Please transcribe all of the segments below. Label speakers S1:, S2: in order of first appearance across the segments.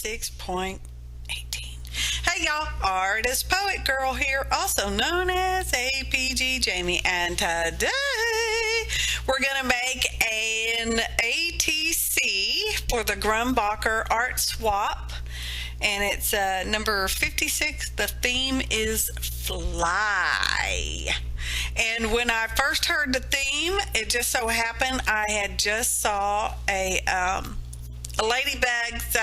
S1: 96.18. Hey y'all, Artist Poet Girl here, also known as APG Jamie, and today we're going to make an ATC for the Grumbacher Art Swap, and it's number 56. The theme is fly. And when I first heard the theme, it just so happened I had just saw a ladybug, so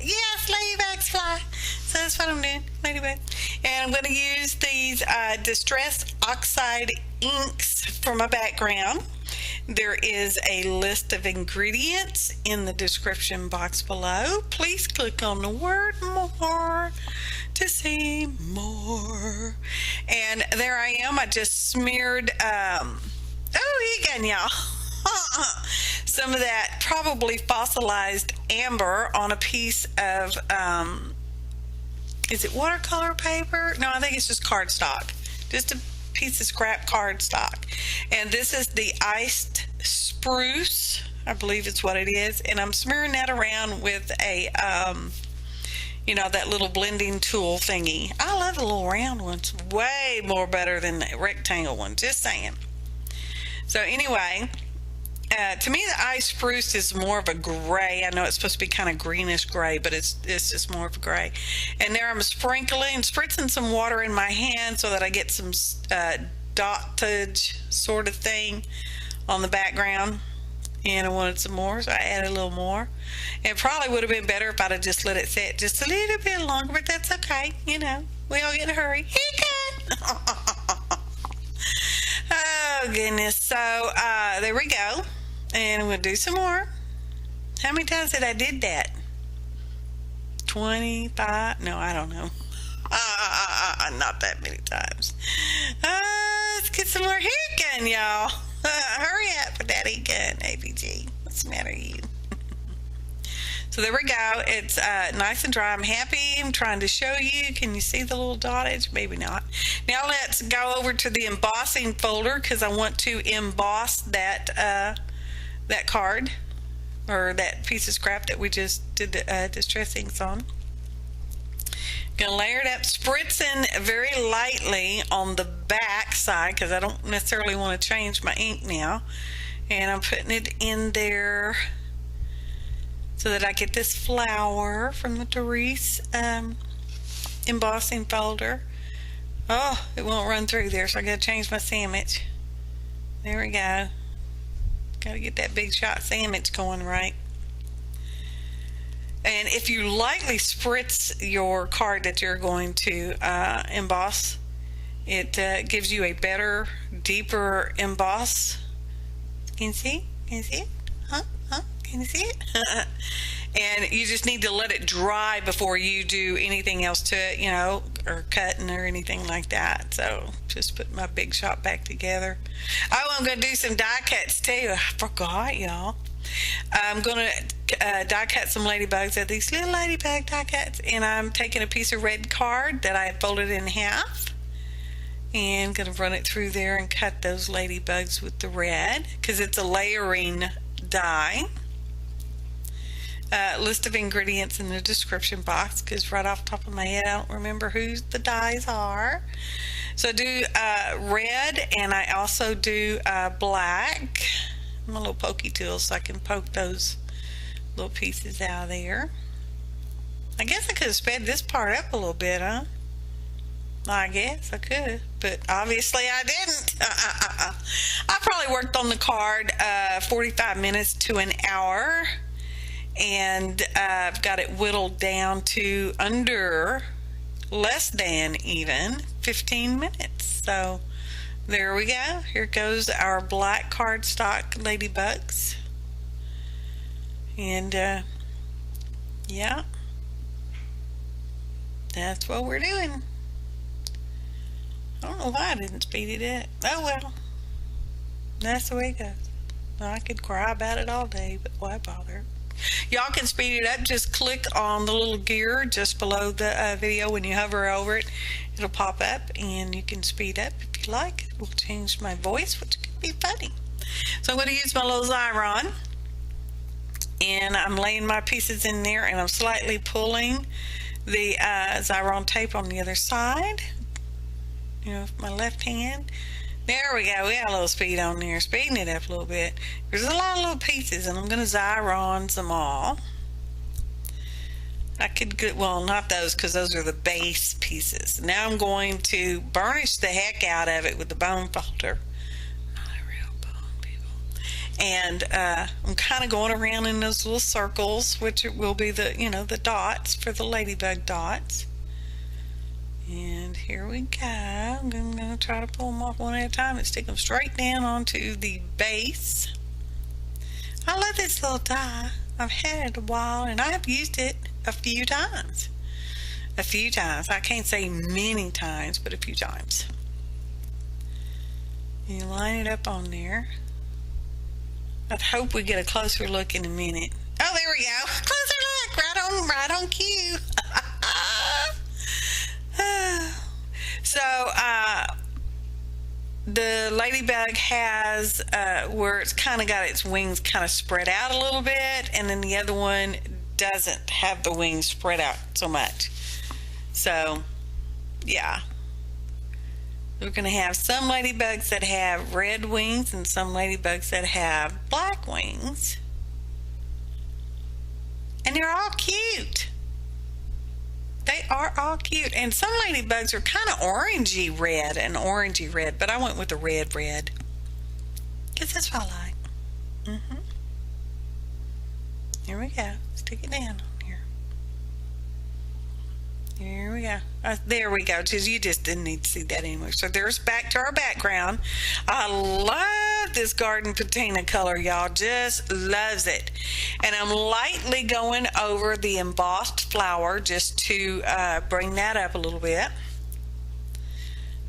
S1: yes, ladybugs fly. So that's what I'm doing, ladybug. And I'm going to use these distressed oxide inks for my background. There is a list of ingredients in the description box below. Please click on the word more to see more. And there I am. I just smeared, y'all. Some of that probably fossilized amber on a piece of, is it watercolor paper? No, I think it's just cardstock. Just a piece of scrap cardstock. And this is the iced spruce, I believe it's what it is. And I'm smearing that around with a, that little blending tool thingy. I love the little round ones. Way more better than the rectangle one, just saying. So anyway, to me, the ice spruce is more of a gray. I know it's supposed to be kind of greenish gray, but it's just more of a gray. And there I'm spritzing some water in my hand so that I get some dottage sort of thing on the background. And I wanted some more, so I added a little more. It probably would have been better if I'd have just let it sit just a little bit longer, but that's okay. We all get in a hurry. Hey, good. Oh, goodness. So, there we go. And I'm going to do some more. How many times did I did that? 25? No, I don't know. Not that many times. Let's get some more hair gun, y'all. Hurry up with that hair gun, ABG. What's the matter with you? So there we go. It's nice and dry. I'm happy. I'm trying to show you. Can you see the little dottage? Maybe not. Now let's go over to the embossing folder because I want to emboss that that card or that piece of scrap that we just did the distress inks on. Gonna layer it up, spritzing very lightly on the back side because I don't necessarily want to change my ink now. And I'm putting it in there so that I get this flower from the darice embossing folder. Oh, it won't run through there, so I gotta change my sandwich. There we go. Gotta get that big shot sandwich going right. And if you lightly spritz your card that you're going to emboss, it gives you a better, deeper emboss. Can you see? Can you see it? Huh? Can you see it? And you just need to let it dry before you do anything else to it, or cutting or anything like that. So just put my big shot back together. Oh, I'm going to do some die cuts too. I forgot, y'all. I'm going to die cut some ladybugs at these little ladybug die cuts. And I'm taking a piece of red card that I folded in half. And going to run it through there and cut those ladybugs with the red because it's a layering die. List of ingredients in the description box because right off the top of my head I don't remember who the dyes are. So I do red and I also do black. My little pokey tool so I can poke those little pieces out of there. I guess I could have sped this part up a little bit, huh? I guess I could, but obviously I didn't. I probably worked on the card 45 minutes to an hour. And I've got it whittled down to under less than even 15 minutes. So there we go. Here goes our black cardstock ladybugs. And yeah, that's what we're doing. I don't know why I didn't speed it up. Oh well, that's the way it goes. I could cry about it all day, but why bother? Y'all can speed it up. Just click on the little gear just below the video. When you hover over it, it'll pop up and you can speed up if you like. It will change my voice, which could be funny. So I'm going to use my little Xyron and I'm laying my pieces in there, and I'm slightly pulling the Xyron tape on the other side, with my left hand. There we go. We got a little speed on there, speeding it up a little bit. There's a lot of little pieces, and I'm going to Xyron them all. I could get, well, not those, because those are the base pieces. Now I'm going to burnish the heck out of it with the bone folder. Not a real bone, people. And I'm kind of going around in those little circles, which will be the, the dots for the ladybug dots. And here we go. I'm going to try to pull them off one at a time and stick them straight down onto the base. I love this little die. I've had it a while, and I have used it a few times. I can't say many times, but a few times. You line it up on there. I hope we get a closer look in a minute. Oh, there we go. Closer look. Right on cue. So, the ladybug has where it's kind of got its wings kind of spread out a little bit, and then the other one doesn't have the wings spread out so much. So, yeah. We're going to have some ladybugs that have red wings and some ladybugs that have black wings. And they're all cute. They are all cute. And some ladybugs are kind of orangey red, but I went with the red, because that's what I like. Here we go. Stick it down on here. Here we go. There we go. You just didn't need to see that anymore. So there's back to our background. I love this garden patina color, y'all. Just loves it. And I'm lightly going over the embossed flower just to bring that up a little bit.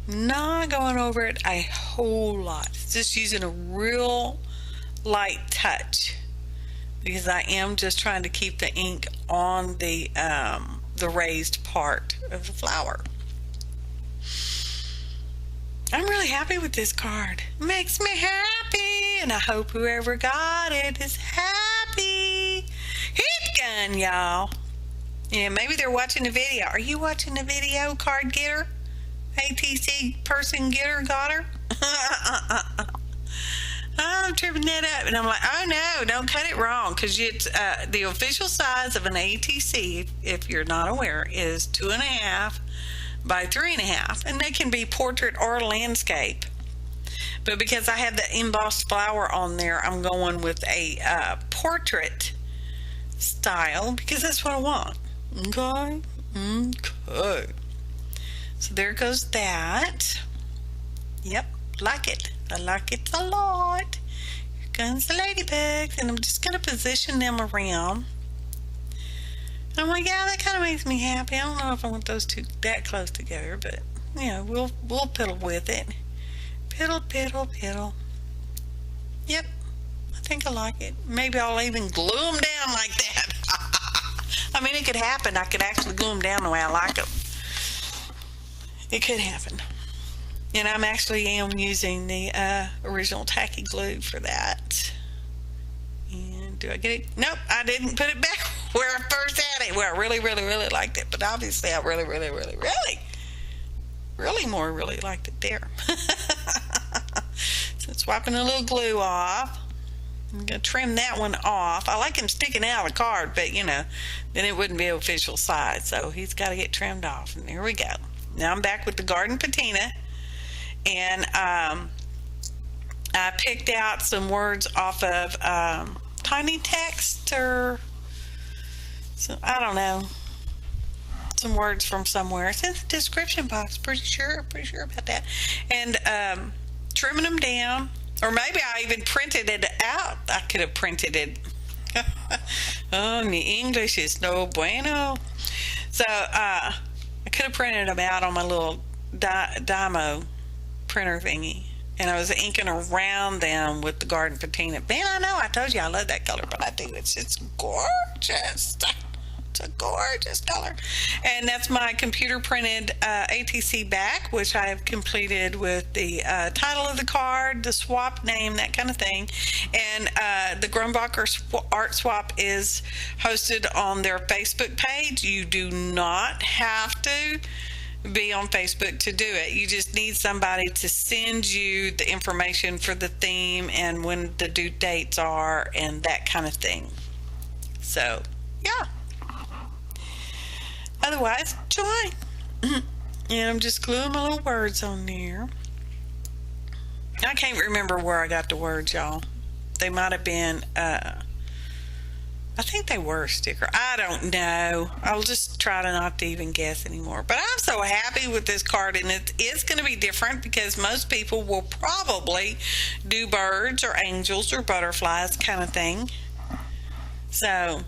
S1: Not going over it a whole lot. Just using a real light touch, because I am just trying to keep the ink on the raised part of the flower. I'm really happy with this card. It makes me happy, and I hope whoever got it is happy. Heat gun, y'all. Yeah, maybe they're watching the video. Are you watching the video, card getter? ATC person getter, got her? I'm tripping that up, and I'm like, oh no, don't cut it wrong, because it's the official size of an ATC, if you're not aware, is 2.5 by 3.5, and they can be portrait or landscape. But because I have the embossed flower on there, I'm going with a portrait style, because that's what I want. Okay. So there goes that. Yep, like it. I like it a lot. Here comes the ladybugs, and I'm just going to position them around. And I'm like, yeah, that kind of makes me happy. I don't know if I want those two that close together, but we'll piddle with it. Piddle, piddle, piddle. Yep, I think I like it. Maybe I'll even glue them down like that. I mean, it could happen. I could actually glue them down the way I like them. It could happen. And I'm actually using the original tacky glue for that. And do I get it? Nope, I didn't put it back where I first had it. Well, I really, really, really liked it. But obviously, I really, really, really, really liked it there. So it's wiping a little glue off. I'm going to trim that one off. I like him sticking out of the card, but, then it wouldn't be official size. So he's got to get trimmed off. And there we go. Now I'm back with the garden patina. And I picked out some words off of tiny text, or so, I don't know, some words from somewhere. It's in the description box. Pretty sure about that. And trimming them down, or maybe I even printed it out. I could have printed it. Oh, the English is no bueno. So I could have printed them out on my little Dymo printer thingy, and I was inking around them with the garden patina. Man, I know I told you I love that color, but I do. It's just gorgeous. It's a gorgeous color. And that's my computer printed ATC back, which I have completed with the title of the card, the swap name, that kind of thing. And the Grumbacher Art Swap is hosted on their Facebook page. You do not have to be on Facebook to do it. You just need somebody to send you the information for the theme and when the due dates are and that kind of thing. So, yeah. Otherwise, join. And I'm just gluing my little words on there. I can't remember where I got the words, y'all. They might have been, I think they were a sticker. I don't know. I'll just try to not to even guess anymore. But I'm so happy with this card, and it is going to be different because most people will probably do birds or angels or butterflies kind of thing. So,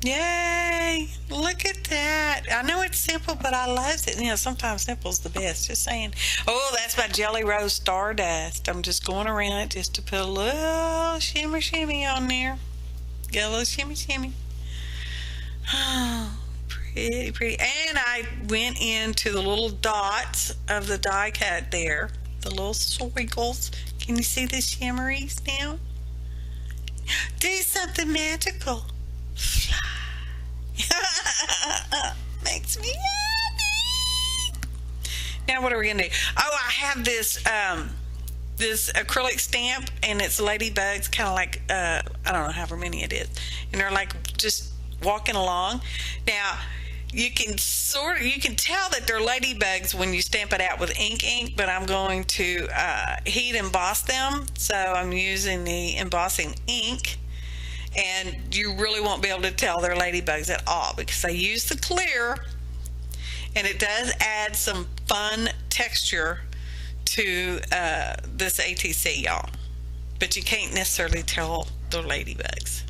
S1: yay! Look at that. I know it's simple, but I love it. You know, sometimes simple's the best. Just saying. Oh, that's my Jelly Rose Stardust. I'm just going around it just to put a little shimmy on there. Get a little shimmy. Oh, pretty. And I went into the little dots of the die cut there. The little squiggles. Can you see the shimmeries now? Do something magical. Fly. Makes me happy. Now what are we going to do? Oh, I have this... this acrylic stamp, and it's ladybugs, kind of like I don't know however many it is, and they're like just walking along. Now you can tell that they're ladybugs when you stamp it out with ink, but I'm going to heat emboss them, so I'm using the embossing ink, and you really won't be able to tell they're ladybugs at all because I use the clear, and it does add some fun texture to this ATC, y'all. But you can't necessarily tell they're ladybugs.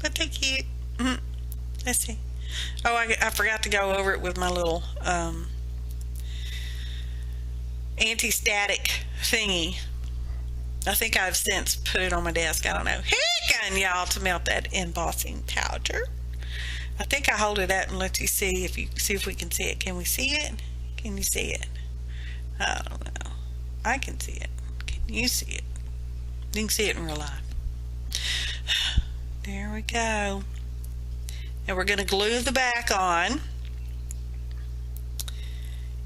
S1: But they're cute. Let's see. Oh, I forgot to go over it with my little anti-static thingy. I think I've since put it on my desk. I don't know. Heck on y'all to melt that embossing powder. I think I hold it out and let you see if we can see it. Can we see it? Can you see it? I don't know. I can see it. Can you see it? You can see it in real life. There we go. And we're going to glue the back on.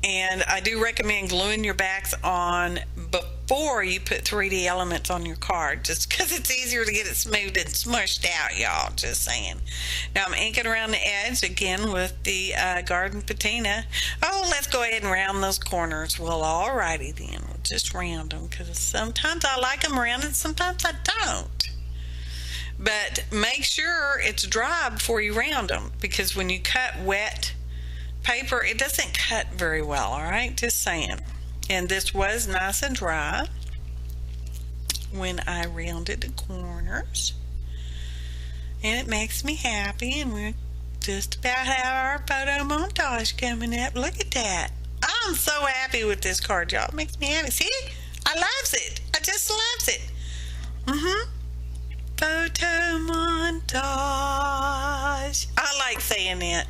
S1: And I do recommend gluing your backs on before you put 3D elements on your card, just because it's easier to get it smoothed and smushed out, y'all. Just saying. Now I'm inking around the edge again with the garden patina. Oh, let's go ahead and round those corners. Well, alrighty then. We'll just round them because sometimes I like them rounded, sometimes I don't. But make sure it's dry before you round them, because when you cut wet paper, it doesn't cut very well, all right? Just saying. And this was nice and dry when I rounded the corners. And it makes me happy, and we're just about have our photo montage coming up. Look at that. I'm so happy with this card, y'all. It makes me happy. See? I loves it. I just loves it. Photo montage. I like saying that.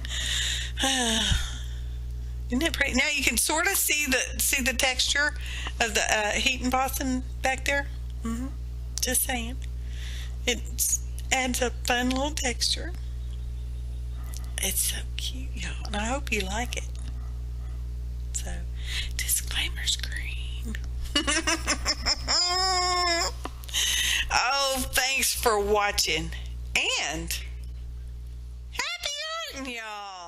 S1: Isn't it pretty? Now you can sort of see the texture of the heat embossing back there. Just saying. It adds a fun little texture. It's so cute, y'all, and I hope you like it. So, disclaimer screen. Oh, thanks for watching, and happy arting, y'all.